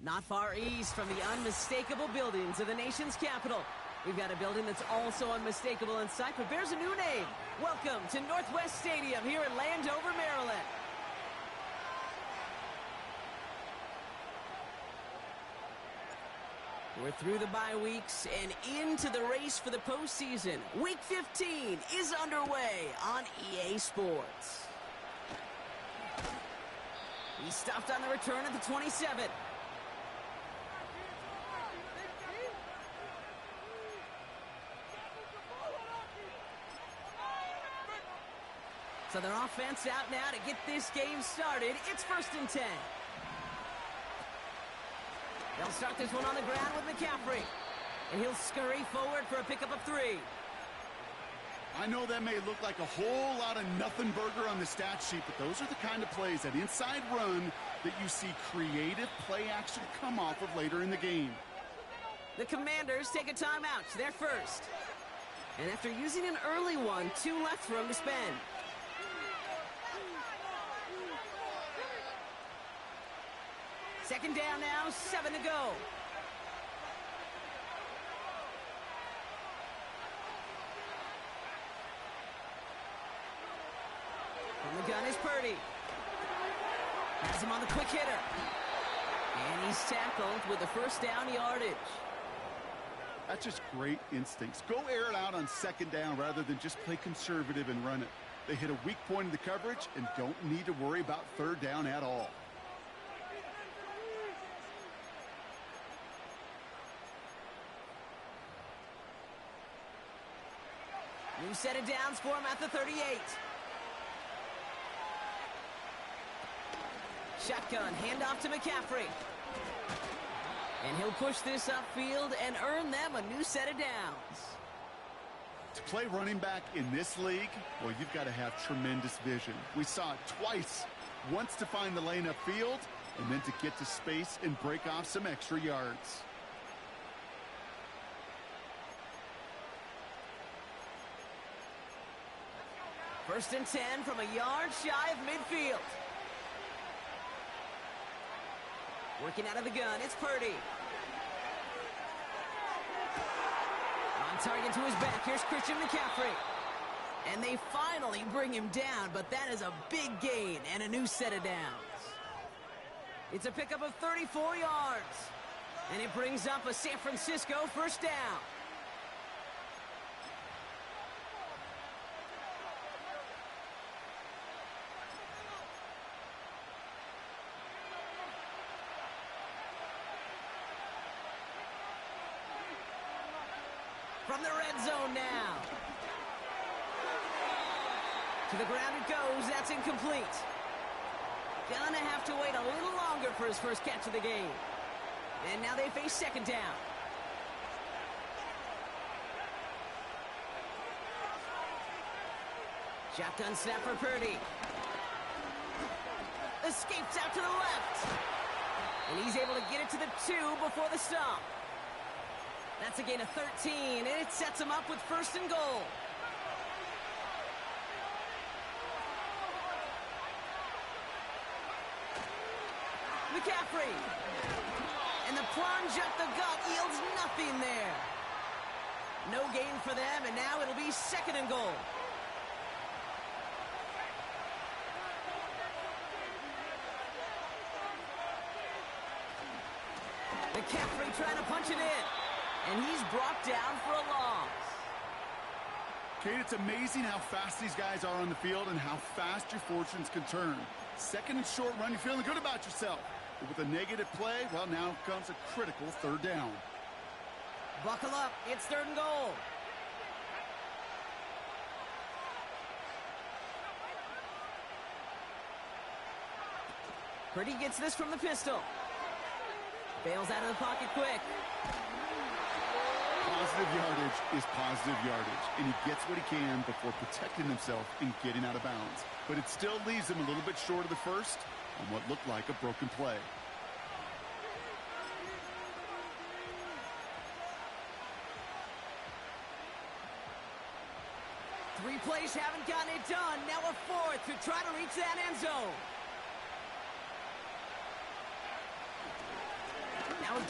Not far east from the unmistakable buildings of the nation's capital, we've got a building that's also unmistakable in sight, but bears a new name. Welcome to Northwest Stadium here in Landover, Maryland. We're through the bye weeks and into the race for the postseason. Week 15 is underway on EA Sports. He stopped on the return at the 27. So their offense out now to get this game started. It's 1st and 10. They'll start this one on the ground with McCaffrey. And he'll scurry forward for a pickup of 3. I know that may look like a whole lot of nothing burger on the stat sheet, but those are the kind of plays, that inside run, that you see creative play action come off of later in the game. The Commanders take a timeout. They're first. And after using an early one, 2 left for them to spend. Second down now, 7 to go. From the gun is Purdy. Has him on the quick hitter. And he's tackled with the first down yardage. That's just great instincts. Go air it out on 2nd down rather than just play conservative and run it. They hit a weak point in the coverage and don't need to worry about 3rd down at all. New set of downs for him at the 38. Shotgun, handoff to McCaffrey. And he'll push this upfield and earn them a new set of downs. To play running back in this league, well, you've got to have tremendous vision. We saw it twice. Once to find the lane upfield, and then to get to space and break off some extra yards. First and 10 from a yard shy of midfield. Working out of the gun, it's Purdy. On target to his back, here's Christian McCaffrey. And they finally bring him down, but that is a big gain and a new set of downs. It's a pickup of 34 yards. And it brings up a San Francisco first down. From the red zone now. To the ground it goes. That's incomplete. Gonna have to wait a little longer for his first catch of the game. And now they face 2nd down. Shotgun snap for Purdy. Escapes out to the left. And he's able to get it to the 2 before the stop. That's a gain of 13, and it sets him up with 1st and goal. McCaffrey. And the plunge up the gut yields nothing there. No gain for them, and now it'll be 2nd and goal. McCaffrey trying to punch it in. And he's brought down for a loss. Kate, it's amazing how fast these guys are on the field and how fast your fortunes can turn. 2nd and short run, you're feeling good about yourself. But with a negative play, well, now comes a critical 3rd down. Buckle up. It's 3rd and goal. Purdy gets this from the pistol. Bails out of the pocket quick. Positive yardage is positive yardage, and he gets what he can before protecting himself and getting out of bounds. But it still leaves him a little bit short of the first on what looked like a broken play. Three plays haven't gotten it done. Now a 4th to try to reach that end zone.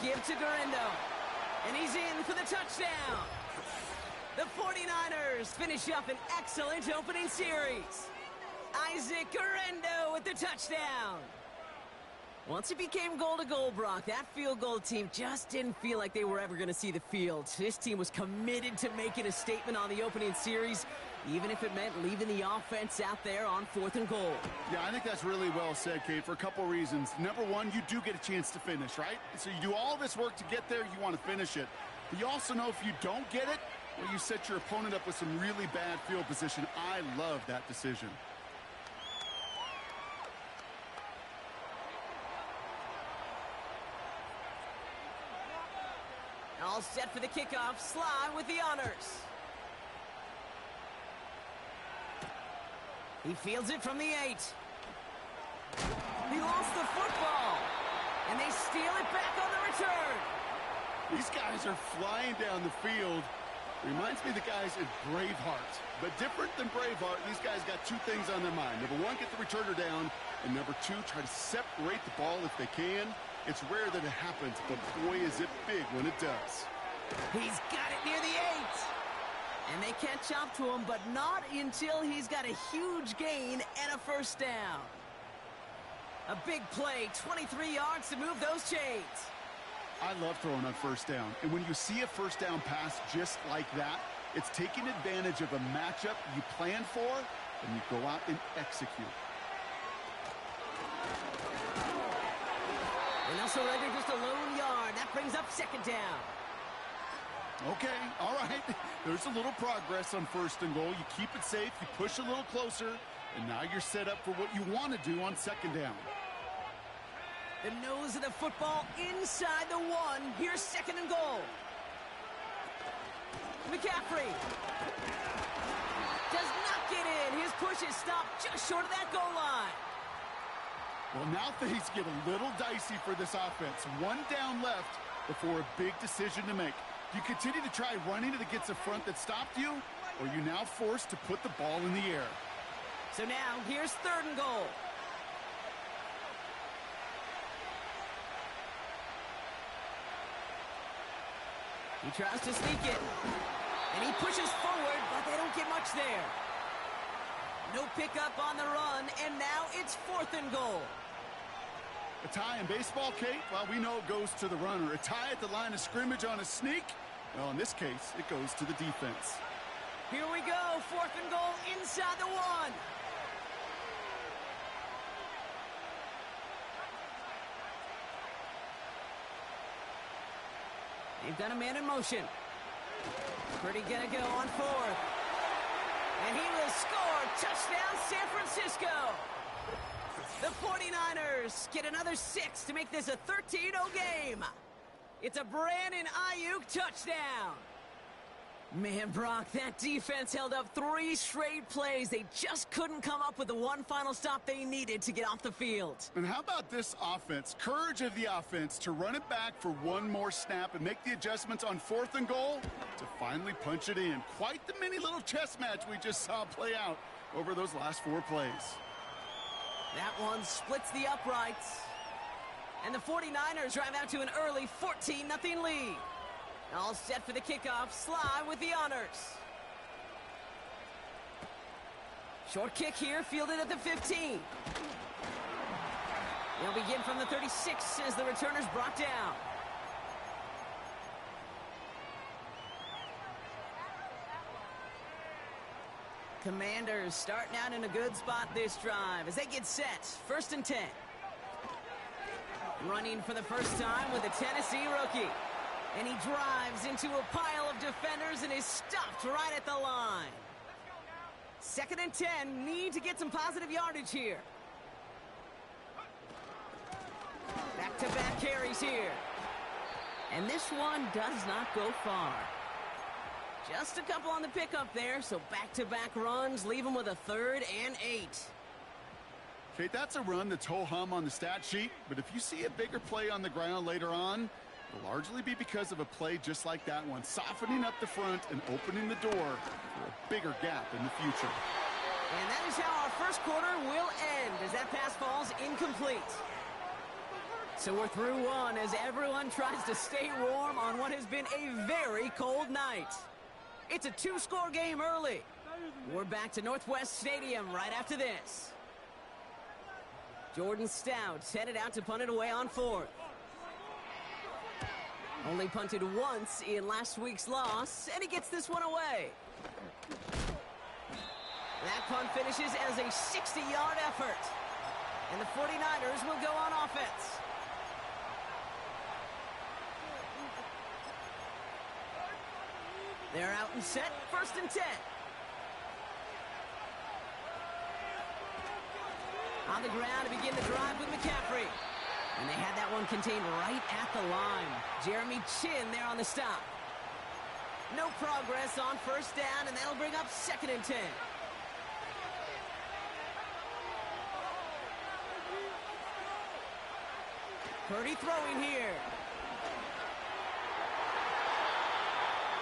give to Guerrero. And he's in for the touchdown. The 49ers finish up an excellent opening series. Isaac Guerrero with the touchdown. Once it became goal-to-goal, Brock, that field goal team just didn't feel like they were ever going to see the field. This team was committed to making a statement on the opening series, even if it meant leaving the offense out there on 4th and goal. Yeah, I think that's really well said, Kate, for a couple reasons. Number one, you do get a chance to finish, right? So you do all this work to get there, you want to finish it. But you also know if you don't get it, well, you set your opponent up with some really bad field position. I love that decision. All set for the kickoff. Sly with the honors. He fields it from the 8. He lost the football. And they steal it back on the return. These guys are flying down the field. Reminds me of the guys in Braveheart. But different than Braveheart, these guys got two things on their mind. Number one, get the returner down. And number two, try to separate the ball if they can. It's rare that it happens, but boy, is it big when it does. He's got it near the 8. And they catch up to him, but not until he's got a huge gain and a first down. A big play, 23 yards to move those chains. I love throwing on first down. And when you see a first down pass just like that, it's taking advantage of a matchup you plan for, and you go out and execute. And they'll surrender just a lone yard. That brings up 2nd down. Okay, all right. There's a little progress on 1st and goal. You keep it safe, you push a little closer, and now you're set up for what you want to do on 2nd down. The nose of the football inside the 1. Here's 2nd and goal. McCaffrey does not get in. His push is stopped just short of that goal line. Well, now things get a little dicey for this offense. 1 down left before a big decision to make. Do you continue to try running it against a front that stopped you, or are you now forced to put the ball in the air? So now, here's 3rd and goal. He tries to sneak it, and he pushes forward, but they don't get much there. No pickup on the run, and now it's 4th and goal. A tie in baseball, Kate? Well, we know it goes to the runner. A tie at the line of scrimmage on a sneak? Well, in this case, it goes to the defense. Here we go, 4th and goal inside the 1. They've got a man in motion. Pretty gonna go on 4th. And he will score. Touchdown, San Francisco. The 49ers get another 6 to make this a 13-0 game. It's a Brandon Ayuk touchdown. Man, Brock, that defense held up 3 straight plays. They just couldn't come up with the one final stop they needed to get off the field. And how about this offense? Courage of the offense to run it back for one more snap and make the adjustments on 4th and goal to finally punch it in. Quite the mini little chess match we just saw play out over those last 4 plays. That one splits the uprights. And the 49ers drive out to an early 14-0 lead. All set for the kickoff. Sly with the honors. Short kick here, fielded at the 15. They'll begin from the 36 as the returner's brought down. Commanders starting out in a good spot this drive as they get set. 1st and 10. Running for the first time with a Tennessee rookie. And he drives into a pile of defenders and is stopped right at the line. 2nd and 10. Need to get some positive yardage here. Back-to-back carries here. And this one does not go far. Just a couple on the pickup there, so back-to-back runs leave him with a 3rd and 8. Kate, that's a run that's ho-hum on the stat sheet, but if you see a bigger play on the ground later on, it'll largely be because of a play just like that one, softening up the front and opening the door for a bigger gap in the future. And that is how our first quarter will end as that pass falls incomplete. So we're through one as everyone tries to stay warm on what has been a very cold night. It's a two-score game early. We're back to Northwest Stadium right after this. Jordan Stout's headed out to punt it away on fourth. Only punted once in last week's loss, and he gets this one away. That punt finishes as a 60-yard effort. And the 49ers will go on offense. They're out and set, 1st and 10. On the ground to begin the drive with McCaffrey. And they had that one contained right at the line. Jeremy Chin there on the stop. No progress on 1st down, and that'll bring up 2nd and 10. Purdy throwing here.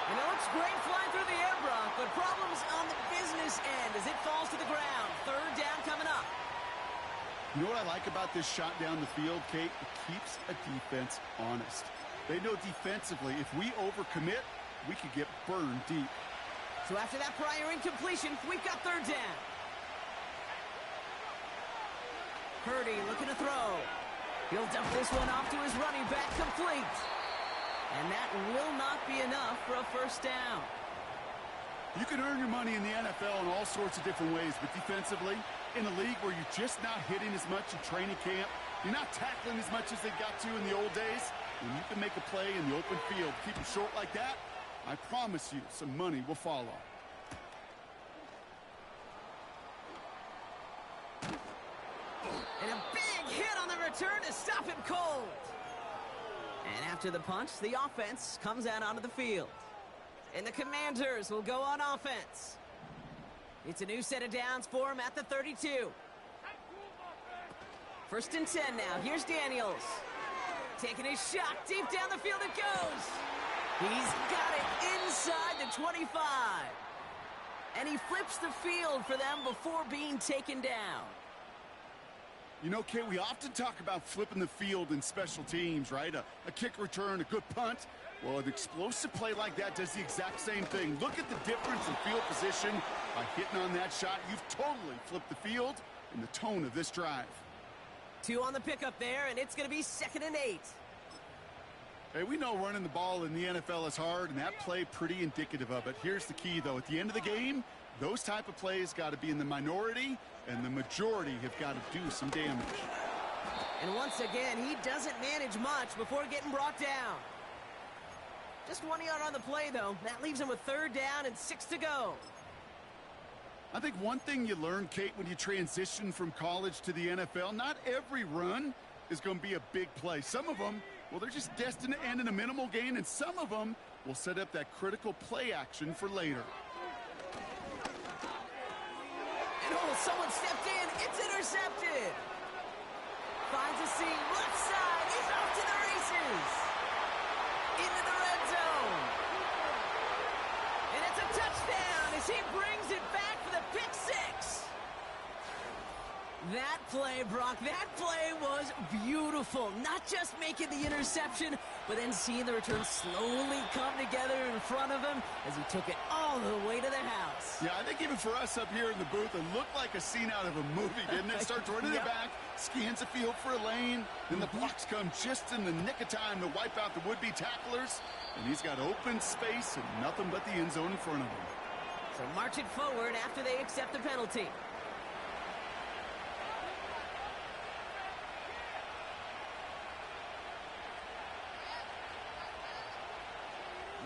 And it looks great flying through the air, Brock, but problems on the business end as it falls to the ground. 3rd down coming up. You know what I like about this shot down the field, Kate? It keeps a defense honest. They know defensively, if we overcommit, we could get burned deep. So after that prior incompletion, we've got 3rd down. Purdy looking to throw. He'll dump this one off to his running back, complete. And that will not be enough for a 1st down. You can earn your money in the NFL in all sorts of different ways, but defensively, in a league where you're just not hitting as much in training camp, you're not tackling as much as they got to in the old days, when you can make a play in the open field, keep it short like that, I promise you some money will follow. And a big hit on the return to stop him cold. And after the punch, the offense comes out onto the field. And the Commanders will go on offense. It's a new set of downs for him at the 32. 1st and 10 now. Here's Daniels. Taking his shot. Deep down the field it goes. He's got it inside the 25. And he flips the field for them before being taken down. You know, Kate, we often talk about flipping the field in special teams, right? A kick return, a good punt. Well, an explosive play like that does the exact same thing. Look at the difference in field position. By hitting on that shot, you've totally flipped the field and the tone of this drive. 2 on the pickup there, and it's going to be 2nd and 8. Hey, we know running the ball in the NFL is hard, and that play pretty indicative of it. Here's the key, though. At the end of the game, those type of plays got to be in the minority, and the majority have got to do some damage. And once again, he doesn't manage much before getting brought down. Just 1 yard on the play, though. That leaves him with 3rd down and 6 to go. I think one thing you learn, Kate, when you transition from college to the NFL, not every run is going to be a big play. Some of them, well, they're just destined to end in a minimal gain, and some of them will set up that critical play action for later. And oh, someone stepped in. It's intercepted. Finds a seam. Left side. He's off to the races. Into the red zone. And it's a touchdown as he brings it back for the pick 6. That play, Brock, that play was beautiful. Not just making the interception, but then seeing the return slowly come together in front of him as he took it all the way to the house. Yeah, I think even for us up here in the booth, it looked like a scene out of a movie, didn't it? Starts running the back, scans the field for a lane, then the blocks come just in the nick of time to wipe out the would-be tacklers, and he's got open space and nothing but the end zone in front of him. So march it forward after they accept the penalty.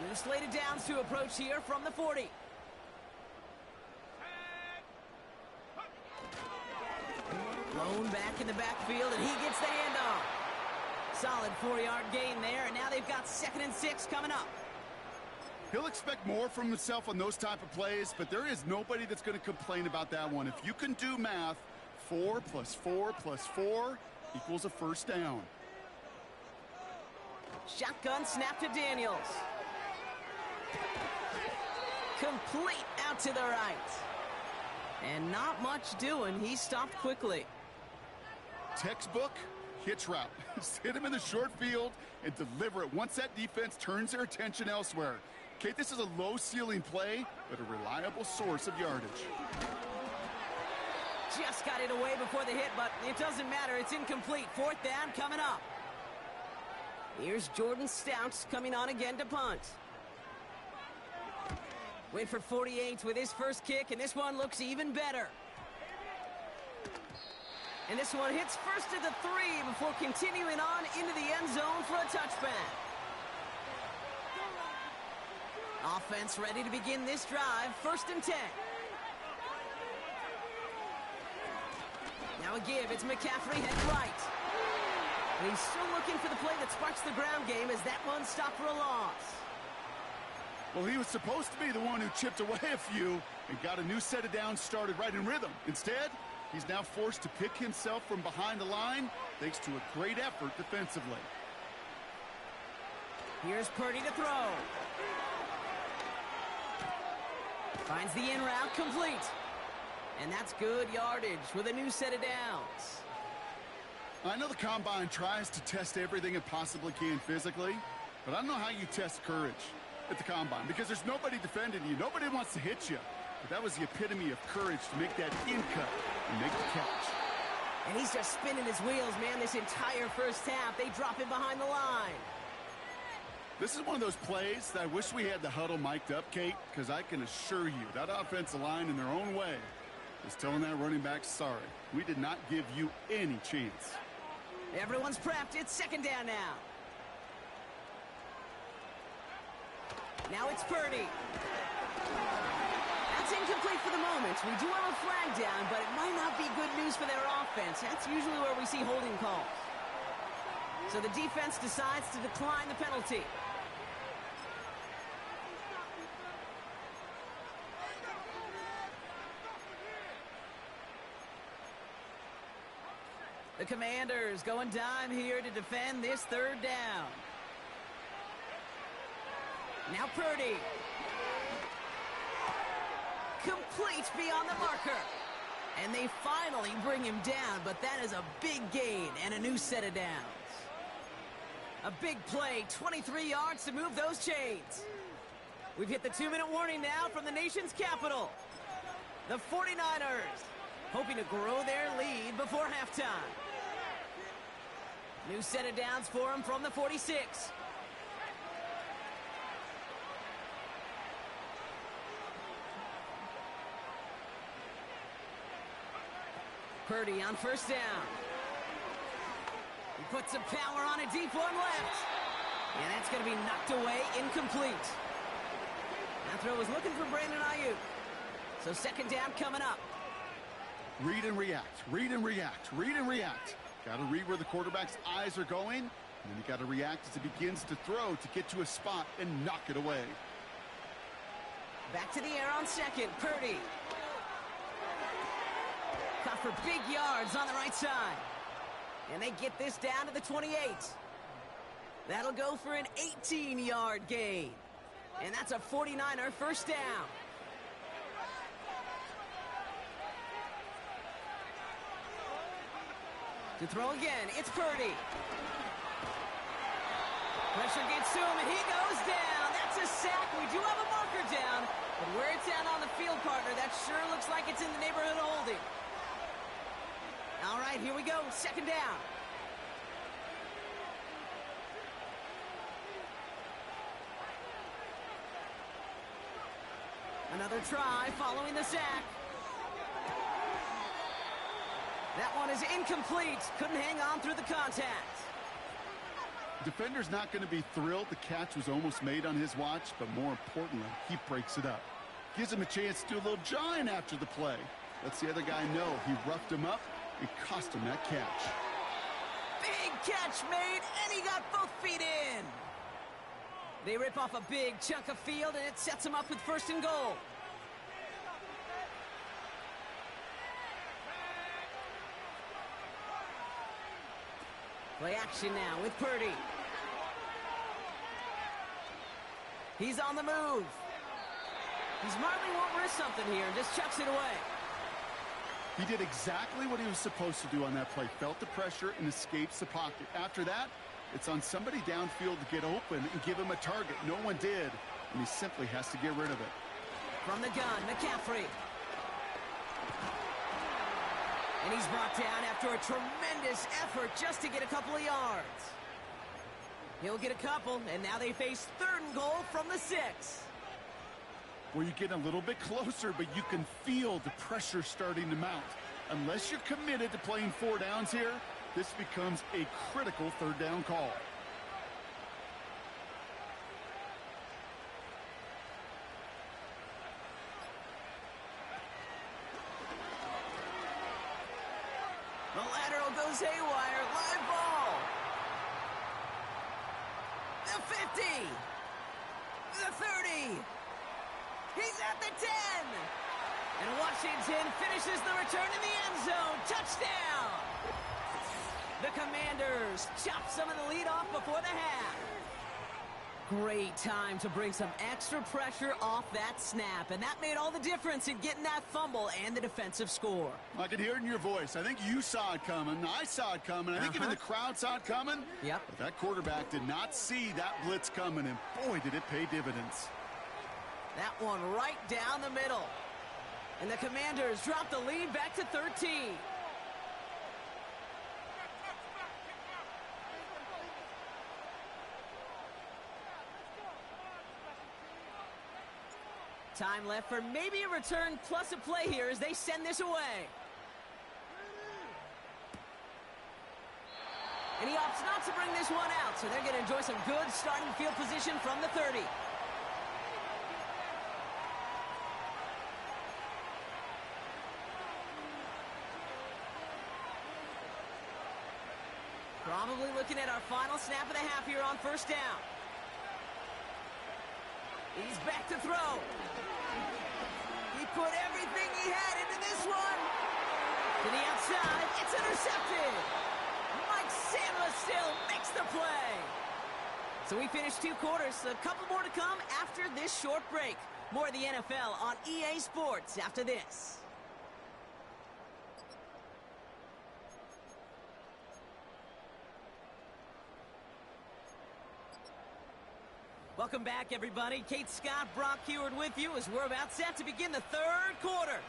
New slated downs to approach here from the 40. Blown back in the backfield, and he gets the handoff. Solid 4-yard gain there, and now they've got 2nd and 6 coming up. He'll expect more from himself on those type of plays, but there is nobody that's going to complain about that one. If you can do math, 4 plus 4 plus 4 equals a 1st down. Shotgun snap to Daniels. Complete out to the right. And not much doing. He stopped quickly. Textbook hitch route. Just hit him in the short field and deliver it once that defense turns their attention elsewhere. Kate, this is a low-ceiling play, but a reliable source of yardage. Just got it away before the hit, but it doesn't matter. It's incomplete. Fourth down coming up. Here's Jordan Stouts coming on again to punt. Went for 48 with his first kick, and this one looks even better. And this one hits first to the 3 before continuing on into the end zone for a touchback. Offense ready to begin this drive. 1st and 10. Now a give. It's McCaffrey head right. And he's still looking for the play that sparks the ground game as that one stopped for a loss. Well, he was supposed to be the one who chipped away a few and got a new set of downs started right in rhythm. Instead, he's now forced to pick himself from behind the line thanks to a great effort defensively. Here's Purdy to throw. Finds the in route complete. And that's good yardage with a new set of downs. I know the Combine tries to test everything it possibly can physically, but I don't know how you test courage at the Combine because there's nobody defending you. Nobody wants to hit you. But that was the epitome of courage to make that in cut and make the catch. And he's just spinning his wheels, man, this entire first half. They drop him behind the line. This is one of those plays that I wish we had the huddle mic'd up, Kate, because I can assure you that offensive line in their own way is telling that running back, sorry, we did not give you any chance. Everyone's prepped. It's 2nd down now. Now it's Purdy. That's incomplete for the moment. We do have a flag down, but it might not be good news for their offense. That's usually where we see holding calls. So the defense decides to decline the penalty. The Commanders going dime here to defend this 3rd down. Now Purdy. Complete beyond the marker. And they finally bring him down, but that is a big gain and a new set of downs. A big play, 23 yards to move those chains. We've hit the 2-minute warning now from the nation's capital. The 49ers hoping to grow their lead before halftime. New set of downs for him from the 46. Purdy on 1st down. He puts some power on a deep one left. And that's going to be knocked away, incomplete. That throw was looking for Brandon Ayuk. So 2nd down coming up. Read and react, read and react, read and react. Got to read where the quarterback's eyes are going, and then you got to react as he begins to throw to get to a spot and knock it away. Back to the air on 2nd, Purdy. Caught for big yards on the right side. And they get this down to the 28. That'll go for an 18-yard gain. And that's a 49er 1st down. To throw again, it's Purdy. Pressure gets to him, and he goes down. That's a sack. We do have a marker down, but where it's at on the field, partner, that sure looks like it's in the neighborhood of holding. All right, here we go, 2nd down. Another try following the sack. That one is incomplete. Couldn't hang on through the contact. Defender's not going to be thrilled the catch was almost made on his watch, but more importantly, he breaks it up. Gives him a chance to do a little jawing after the play. Lets the other guy know he roughed him up and cost him that catch. Big catch made, and he got both feet in. They rip off a big chunk of field, and it sets him up with 1st and goal. Play action now with Purdy. He's on the move. He smartly won't risk something here and just chucks it away. He did exactly what he was supposed to do on that play. Felt the pressure and escapes the pocket. After that, it's on somebody downfield to get open and give him a target. No one did, and he simply has to get rid of it. From the gun, McCaffrey. And he's brought down after a tremendous effort just to get a couple of yards. He'll get a couple, and now they face 3rd and goal from the 6. Well, you get a little bit closer, but you can feel the pressure starting to mount. Unless you're committed to playing 4 downs here, this becomes a critical 3rd down call. The lateral goes haywire. Live ball. The 50. The 30. He's at the 10. And Washington finishes the return in the end zone. Touchdown. The Commanders chop some of the lead off before the half. Great time to bring some extra pressure off that snap, and that made all the difference in getting that fumble and the defensive score. I can hear it in your voice. I think you saw it coming. I saw it coming. I think even the crowd saw it coming. Yep. But that quarterback did not see that blitz coming, and boy, did it pay dividends. That one right down the middle. And the Commanders drop the lead back to 13. Time left for maybe a return plus a play here as they send this away. And he opts not to bring this one out, so they're going to enjoy some good starting field position from the 30. Probably looking at our final snap of the half here on 1st down. He's back to throw. He put everything he had into this one. To the outside, it's intercepted. Mike Sandler still makes the play. So we finished 2 quarters. A couple more to come after this short break. More of the NFL on EA Sports after this. Welcome back, everybody. Kate Scott, Brock Heward with you as we're about set to begin the 3rd quarter.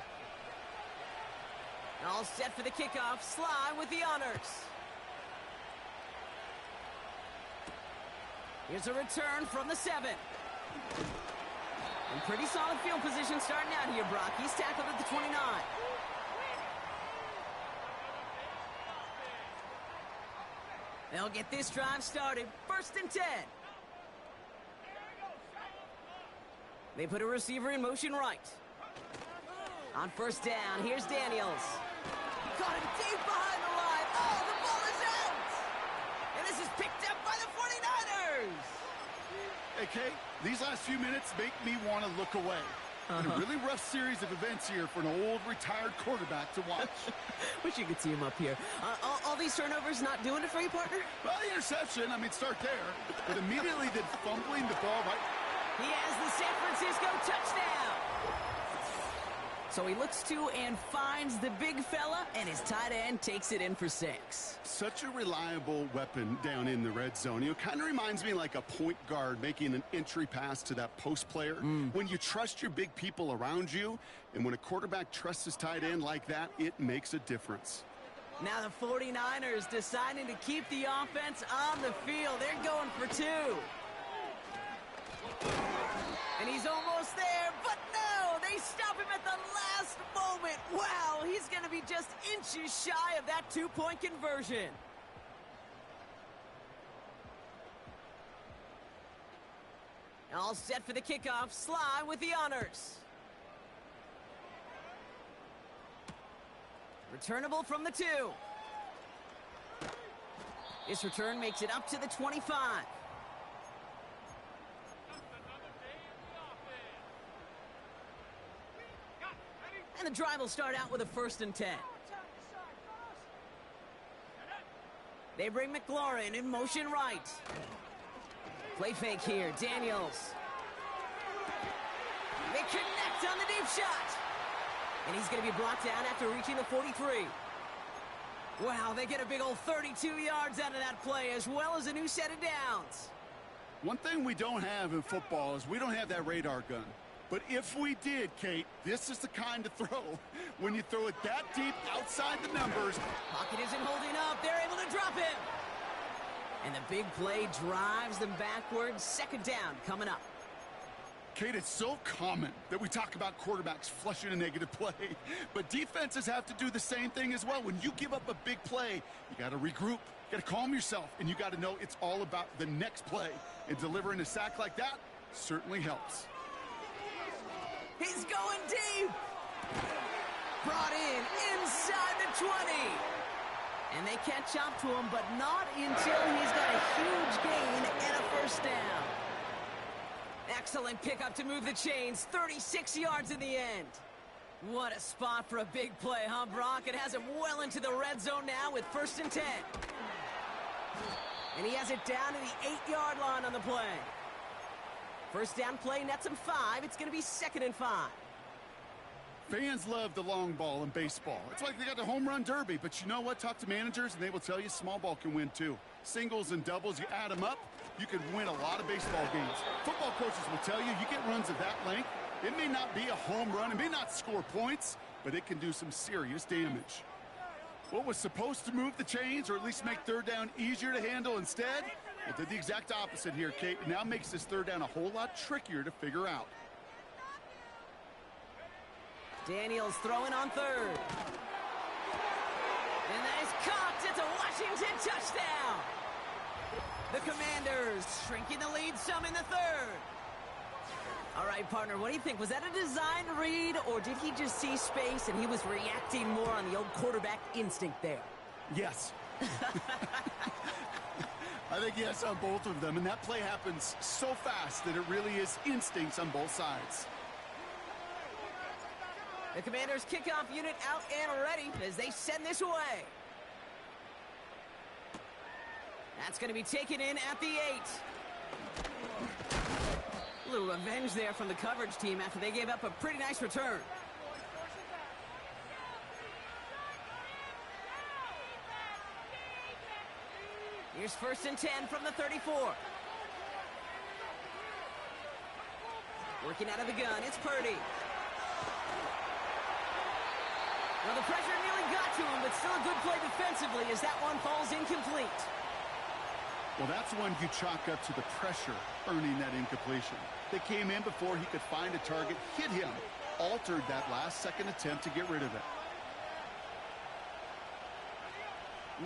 All set for the kickoff. Sly with the honors. Here's a return from the 7. And pretty solid field position starting out here, Brock. He's tackled at the 29. They'll get this drive started. 1st and 10. They put a receiver in motion right. On 1st down, here's Daniels. Got him deep behind the line. Oh, the ball is out! And this is picked up by the 49ers! Hey, Kate, these last few minutes make me want to look away. And a really rough series of events here for an old retired quarterback to watch. Wish you could see him up here. All these turnovers not doing it for you, partner? Well, the interception, I mean, start there. But immediately then fumbling the ball right. He has the San Francisco touchdown. So he looks to and finds the big fella, and his tight end takes it in for 6. Such a reliable weapon down in the red zone. You know, kind of reminds me like a point guard making an entry pass to that post player. When you trust your big people around you, and when a quarterback trusts his tight end like that, it makes a difference. Now the 49ers deciding to keep the offense on the field. They're going for 2. And he's almost there, but no! They stop him at the last moment. Wow, he's going to be just inches shy of that 2-point conversion. All set for the kickoff. Sly with the honors. Returnable from the 2. This return makes it up to the 25. And the drive will start out with a 1st and 10. They bring McLaurin in motion right. Play fake here. Daniels. They connect on the deep shot. And he's going to be brought down after reaching the 43. Wow, they get a big old 32 yards out of that play, as well as a new set of downs. One thing we don't have in football is we don't have that radar gun. But if we did, Kate, this is the kind of throw. When you throw it that deep outside the numbers. Pocket isn't holding up. They're able to drop him. And the big play drives them backwards. Second down coming up. Kate, it's so common that we talk about quarterbacks flushing a negative play. But defenses have to do the same thing as well. When you give up a big play, you got to regroup. You got to calm yourself. And you got to know it's all about the next play. And delivering a sack like that certainly helps. He's going deep. Brought in inside the 20. And they catch up to him, but not until he's got a huge gain and a first down. Excellent pickup to move the chains. 36 yards in the end. What a spot for a big play, huh, Brock? It has him well into the red zone now with 1st and 10. And he has it down to the 8-yard line on the play. First down play nets him 5. It's going to be 2nd and 5. Fans love the long ball in baseball. It's like they got the home run derby. But you know what? Talk to managers, and they will tell you small ball can win, too. Singles and doubles, you add them up, you can win a lot of baseball games. Football coaches will tell you, you get runs of that length, it may not be a home run, it may not score points, but it can do some serious damage. What was supposed to move the chains, or at least make third down easier to handle instead, it did the exact opposite here, Kate. It now makes this third down a whole lot trickier to figure out. Daniels throwing on 3rd. And that is caught. It's a Washington touchdown. The Commanders shrinking the lead some in the 3rd. All right, partner, what do you think? Was that a design read, or did he just see space and he was reacting more on the old quarterback instinct there? Yes. I think yes on both of them, and that play happens so fast that it really is instincts on both sides. The Commanders' kickoff unit out and ready as they send this away. That's going to be taken in at the 8. A little revenge there from the coverage team after they gave up a pretty nice return. Here's 1st and 10 from the 34. Working out of the gun, it's Purdy. Well, the pressure nearly got to him, but still a good play defensively as that one falls incomplete. Well, that's one you chalk up to the pressure earning that incompletion. They came in before he could find a target, hit him, altered that last-second attempt to get rid of it.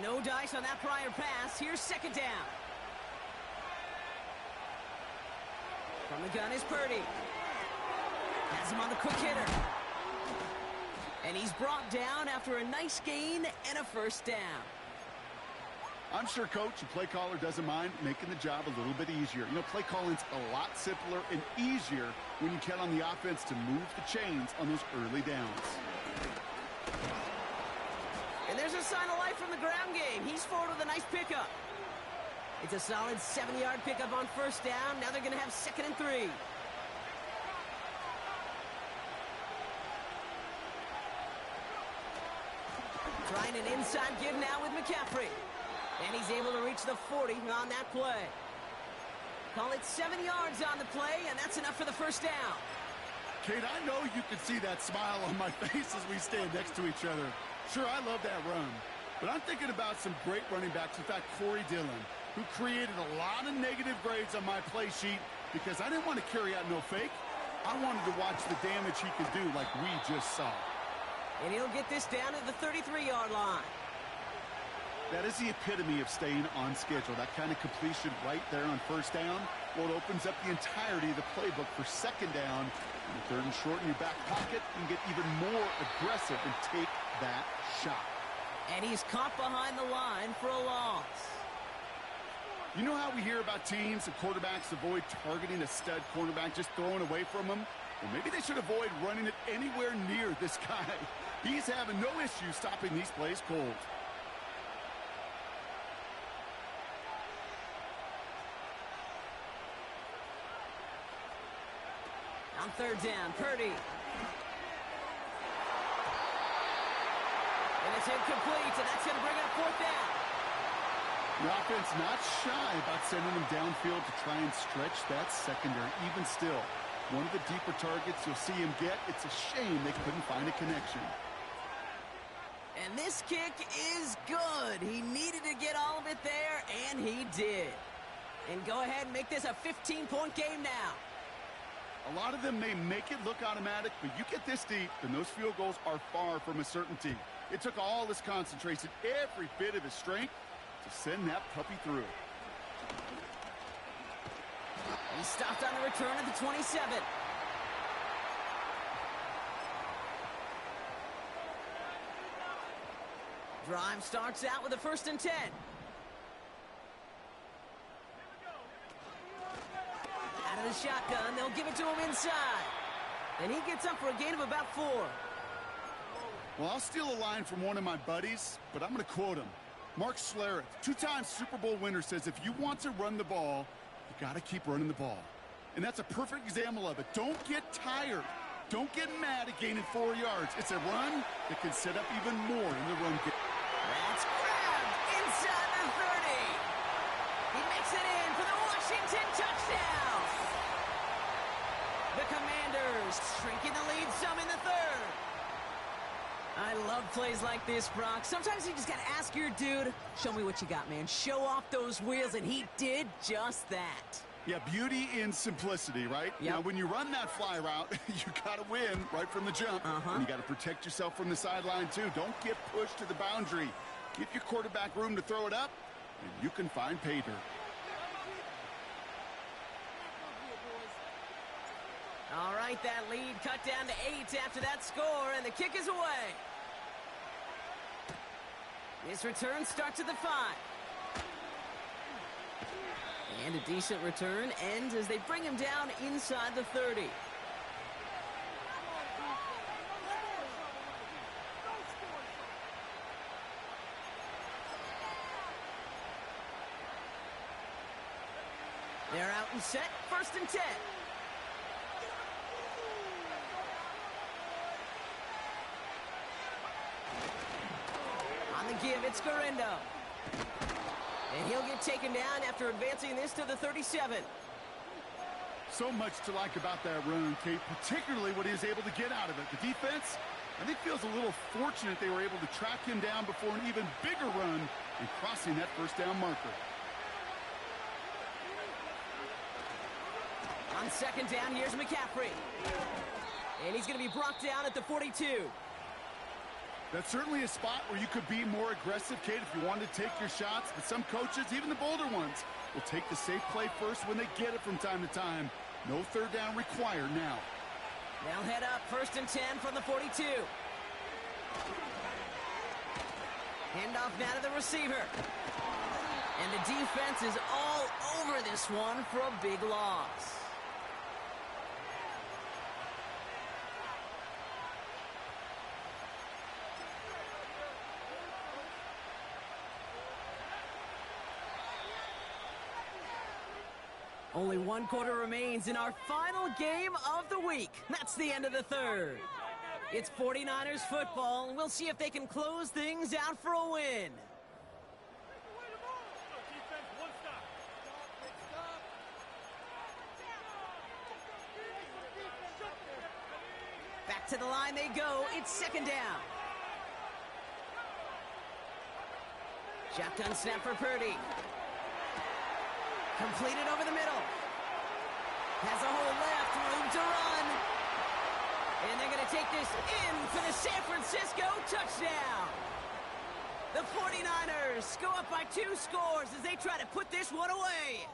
No dice on that prior pass. Here's 2nd down. From the gun is Purdy. Has him on the quick hitter. And he's brought down after a nice gain and a first down. I'm sure coach and play caller doesn't mind making the job a little bit easier. You know, play calling's a lot simpler and easier when you count on the offense to move the chains on those early downs. And there's a sign of life from the ground game. He's forward with a nice pickup. It's a solid 7-yard pickup on first down. Now they're going to have 2nd and 3. Trying an inside give now with McCaffrey. And he's able to reach the 40 on that play. Call it 7 yards on the play, and that's enough for the first down. Kate, I know you can see that smile on my face as we stand next to each other. Sure, I love that run. But I'm thinking about some great running backs. In fact, Corey Dillon, who created a lot of negative grades on my play sheet because I didn't want to carry out no fake. I wanted to watch the damage he could do like we just saw. And he'll get this down at the 33-yard line. That is the epitome of staying on schedule. That kind of completion right there on first down. Well, it opens up the entirety of the playbook for 2nd down. And 3rd and short in your back pocket. You can get even more aggressive and take that shot. And he's caught behind the line for a loss. You know how we hear about teams and quarterbacks avoid targeting a stud cornerback, just throwing away from him? Well, maybe they should avoid running it anywhere near this guy. He's having no issue stopping these plays cold. On 3rd down, Purdy. Pass incomplete, and that's going to bring up fourth down. The offense not shy about sending them downfield to try and stretch that secondary. Even still, one of the deeper targets you'll see him get. It's a shame they couldn't find a connection. And this kick is good. He needed to get all of it there, and he did. And go ahead and make this a 15-point game now. A lot of them may make it look automatic, but you get this deep, and those field goals are far from a certainty. It took all his concentration, every bit of his strength, to send that puppy through. He stopped on the return at the 27. Drive starts out with a 1st and 10. Out of the shotgun, they'll give it to him inside. And he gets up for a gain of about 4. Well, I'll steal a line from one of my buddies, but I'm going to quote him. Mark Schlereth, 2-time Super Bowl winner, says if you want to run the ball, you got to keep running the ball. And that's a perfect example of it. Don't get tired. Don't get mad at gaining 4 yards. It's a run that can set up even more in the run game. That's grabbed inside the 30. He makes it in for the Washington touchdown. The Commanders shrinking the lead some in the 3rd. I love plays like this, Brock. Sometimes you just got to ask your dude, show me what you got, man. Show off those wheels, and he did just that. Yeah, beauty in simplicity, right? Yep. Now, when you run that fly route, you got to win right from the jump. And you got to protect yourself from the sideline, too. Don't get pushed to the boundary. Give your quarterback room to throw it up, and you can find pay dirt. All right, that lead cut down to 8 after that score, and the kick is away. This return starts at the 5. And a decent return ends as they bring him down inside the 30. They're out and set, 1st and 10. On the give, it's Garendo. And he'll get taken down after advancing this to the 37. So much to like about that run, Kate, particularly what he was able to get out of it. The defense, I think, feels a little fortunate they were able to track him down before an even bigger run and crossing that 1st down marker. On 2nd down, here's McCaffrey. And he's going to be brought down at the 42. That's certainly a spot where you could be more aggressive, Kate, if you wanted to take your shots. But some coaches, even the bolder ones, will take the safe play first when they get it from time to time. No 3rd down required now. They'll head up 1st and 10 from the 42. Handoff now to the receiver. And the defense is all over this one for a big loss. Only 1 quarter remains in our final game of the week. That's the end of the 3rd. It's 49ers football, and we'll see if they can close things out for a win. Back to the line they go. It's 2nd down. Shotgun snap for Purdy. Completed over the middle. Has a hole left, room to run. And they're going to take this in for the San Francisco touchdown. The 49ers go up by 2 scores as they try to put this one away.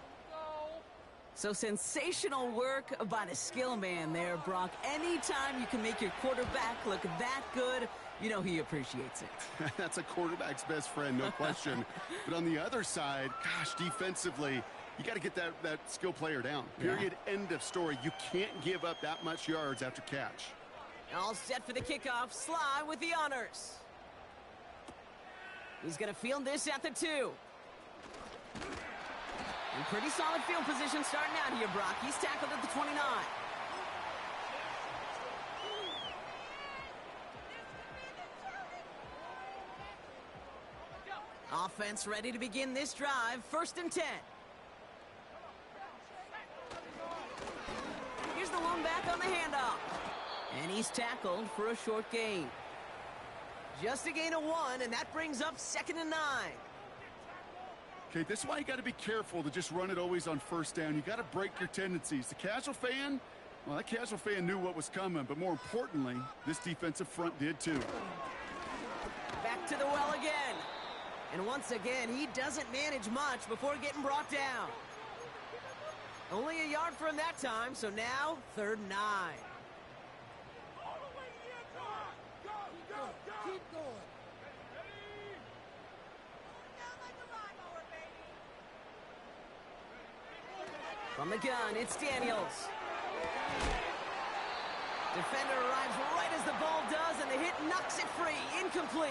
So sensational work by the skill man there, Brock. Anytime you can make your quarterback look that good, you know he appreciates it. That's a quarterback's best friend, no question. But on the other side, gosh, defensively, you got to get that skill player down. Period. Yeah. End of story. You can't give up that much yards after catch. All set for the kickoff. Sly with the honors. He's going to field this at the 2. In pretty solid field position starting out here, Brock. He's tackled at the 29. offense ready to begin this drive. 1st and 10. Here's the one back on the handoff. And he's tackled for a short gain. Just a gain of 1, and that brings up 2nd and 9. Okay, this is why you got to be careful to just run it always on 1st down. You got to break your tendencies. The casual fan, well, that casual fan knew what was coming, but more importantly, this defensive front did too. Back to the well again. And once again, he doesn't manage much before getting brought down. Only a yard for him that time, so now 3rd and 9. Keep going. From the gun, it's Daniels. Defender arrives right as the ball does, and the hit knocks it free. Incomplete.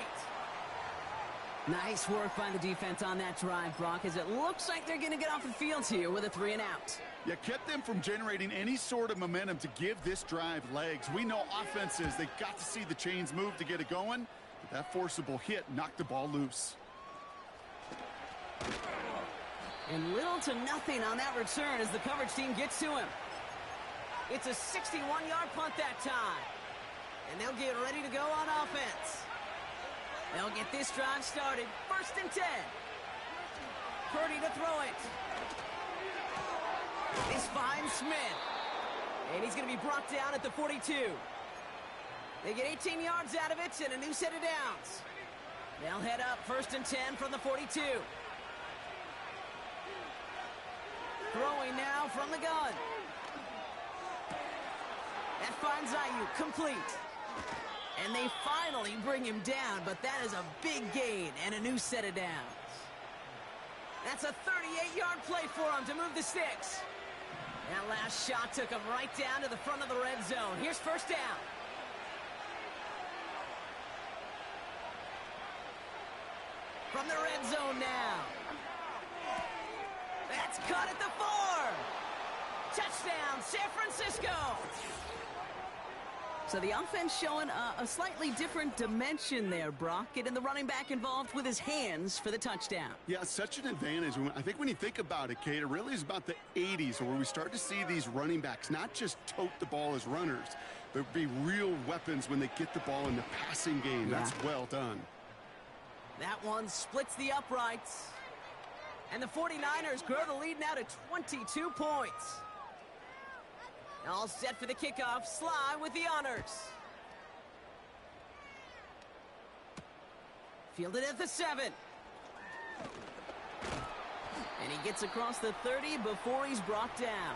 Nice work by the defense on that drive, Brock, as it looks like they're going to get off the field here with a 3 and out. Yeah, kept them from generating any sort of momentum to give this drive legs. We know offenses, they got to see the chains move to get it going, but that forcible hit knocked the ball loose. And little to nothing on that return as the coverage team gets to him. It's a 61-yard punt that time. And they'll get ready to go on offense. They'll get this drive started. 1st and 10. Purdy to throw it. This finds Smith. And he's going to be brought down at the 42. They get 18 yards out of it and a new set of downs. They'll head up 1st and 10 from the 42. Throwing now from the gun. That finds Ayuk, complete. And they finally bring him down, but that is a big gain and a new set of downs. That's a 38-yard play for him to move the sticks. That last shot took him right down to the front of the red zone. Here's 1st down. From the red zone now. That's cut at the 4. Touchdown, San Francisco. So the offense showing a slightly different dimension there, Brock. Getting the running back involved with his hands for the touchdown. Yeah, such an advantage. I think when you think about it, Kate, it really is about the 80s where we start to see these running backs not just tote the ball as runners, but be real weapons when they get the ball in the passing game. Yeah. That's well done. That one splits the uprights. And the 49ers grow the lead now to 22 points. All set for the kickoff. Sly with the honors. Fielded at the 7. And he gets across the 30 before he's brought down.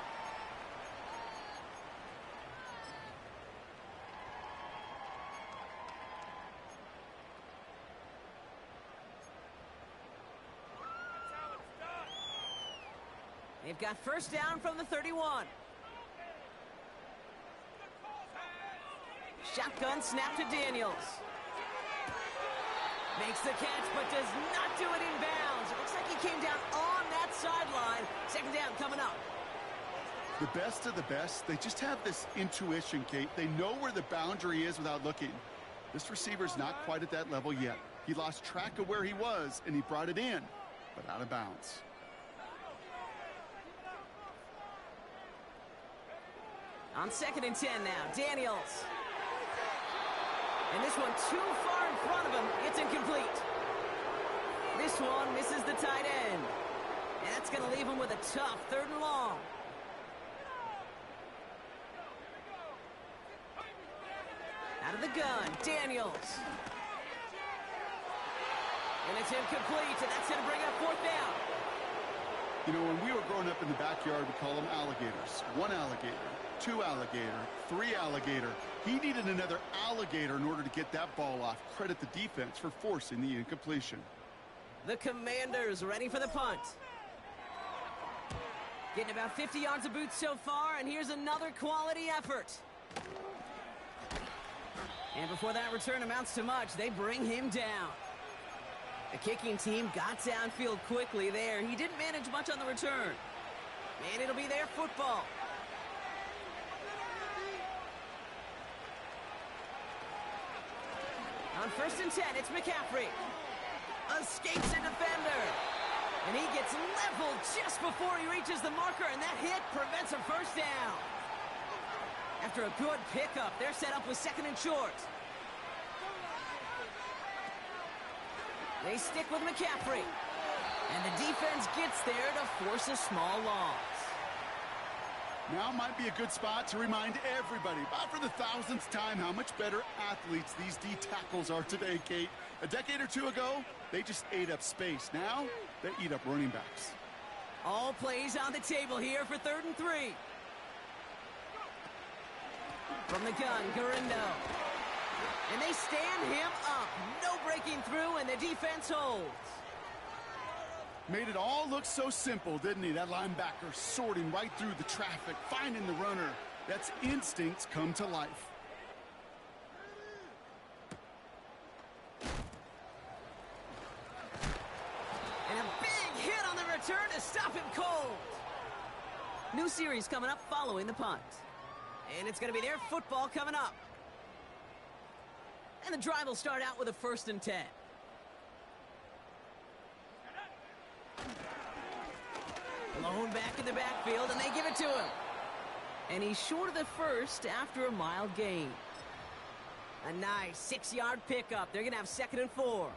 They've got 1st down from the 31. Shotgun snap to Daniels. Makes the catch, but does not do it in bounds. It looks like he came down on that sideline. 2nd down coming up. The best of the best, they just have this intuition, Kate. They know where the boundary is without looking. This receiver's not quite at that level yet. He lost track of where he was, and he brought it in, but out of bounds. On 2nd and 10 now, Daniels. And this one too far in front of him. It's incomplete. This one misses the tight end. And that's going to leave him with a tough 3rd and long. Out of the gun, Daniels. And it's incomplete, and that's going to bring up 4th down. You know, when we were growing up in the backyard, we call them alligators. 1 alligator, 2 alligator, 3 alligator. He needed another alligator in order to get that ball off. Credit the defense for forcing the incompletion. The Commanders ready for the punt. Getting about 50 yards of boots so far, and here's another quality effort. And before that return amounts to much, they bring him down. The kicking team got downfield quickly there. He didn't manage much on the return. And it'll be their football. On 1st and 10, it's McCaffrey. Escapes a defender. And he gets leveled just before he reaches the marker, and that hit prevents a first down. After a good pickup, they're set up with second and short. They stick with McCaffrey. And the defense gets there to force a small loss. Now might be a good spot to remind everybody, about for the thousandth time, how much better athletes these D tackles are today, Kate. A decade or two ago, they just ate up space. Now, they eat up running backs. All plays on the table here for 3rd and 3. From the gun, Garindo. And they stand him up. No breaking through, and the defense holds. Made it all look so simple, didn't he? That linebacker sorting right through the traffic, finding the runner. That's instincts come to life. And a big hit on the return to stop him cold. New series coming up following the punt. And it's going to be their football coming up. And the drive will start out with a 1st and 10. Blown back in the backfield, and they give it to him. And he's short of the first after a mild gain. A nice 6-yard pickup. They're going to have 2nd and 4.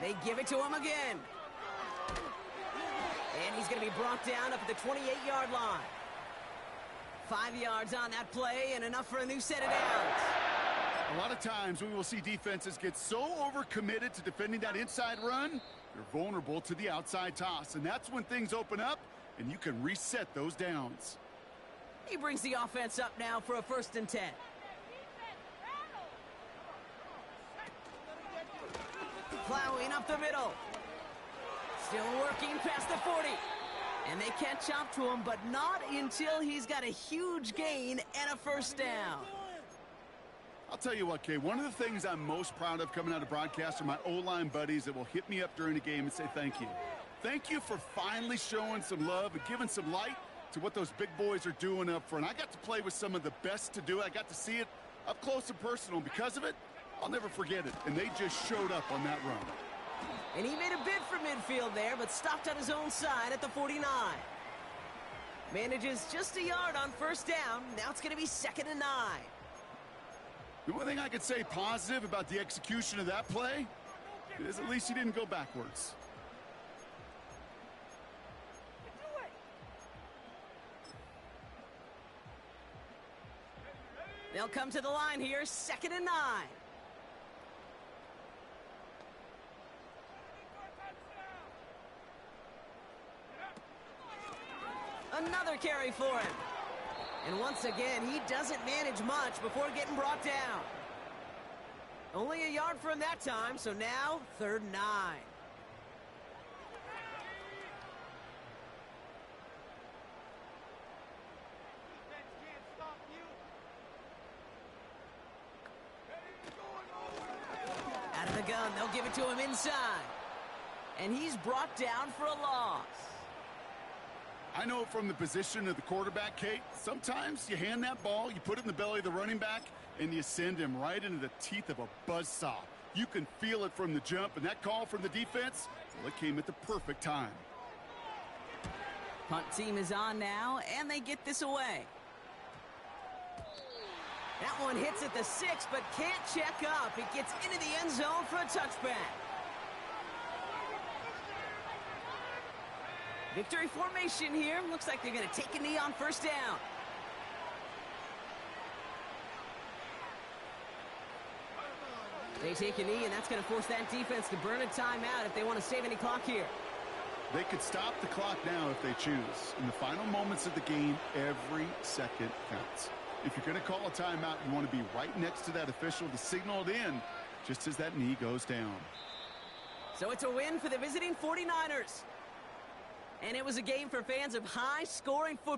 They give it to him again. And he's going to be brought down up at the 28-yard line. 5 yards on that play and enough for a new set of downs. A lot of times we will see defenses get so overcommitted to defending that inside run, you're vulnerable to the outside toss. And that's when things open up and you can reset those downs. He brings the offense up now for a 1st and 10. Plowing up the middle. Still working past the 40. And they catch up to him, but not until he's got a huge gain and a 1st down. I'll tell you what, Kay, one of the things I'm most proud of coming out of broadcast are my O-line buddies that will hit me up during the game and say thank you. Thank you for finally showing some love and giving some light to what those big boys are doing up front. I got to play with some of the best to do it. I got to see it up close and personal. Because of it, I'll never forget it. And they just showed up on that run. And he made a bid for midfield there, but stopped on his own side at the 49. Manages just a yard on 1st down. Now it's going to be 2nd and 9. The one thing I could say positive about the execution of that play is at least he didn't go backwards. They'll come to the line here, 2nd and 9. Another carry for him. And once again, he doesn't manage much before getting brought down. Only a yard for him that time, so now 3rd and 9. Out of the gun, they'll give it to him inside. And he's brought down for a loss. I know from the position of the quarterback, Kate, sometimes you hand that ball, you put it in the belly of the running back, and you send him right into the teeth of a buzzsaw. You can feel it from the jump, and that call from the defense, well, it came at the perfect time. Punt team is on now, and they get this away. That one hits at the 6, but can't check up. It gets into the end zone for a touchback. Victory formation here. Looks like they're going to take a knee on 1st down. They take a knee, and that's going to force that defense to burn a timeout if they want to save any clock here. They could stop the clock now if they choose. In the final moments of the game, every second counts. If you're going to call a timeout, you want to be right next to that official to signal it in just as that knee goes down. So it's a win for the visiting 49ers. And it was a game for fans of high-scoring football.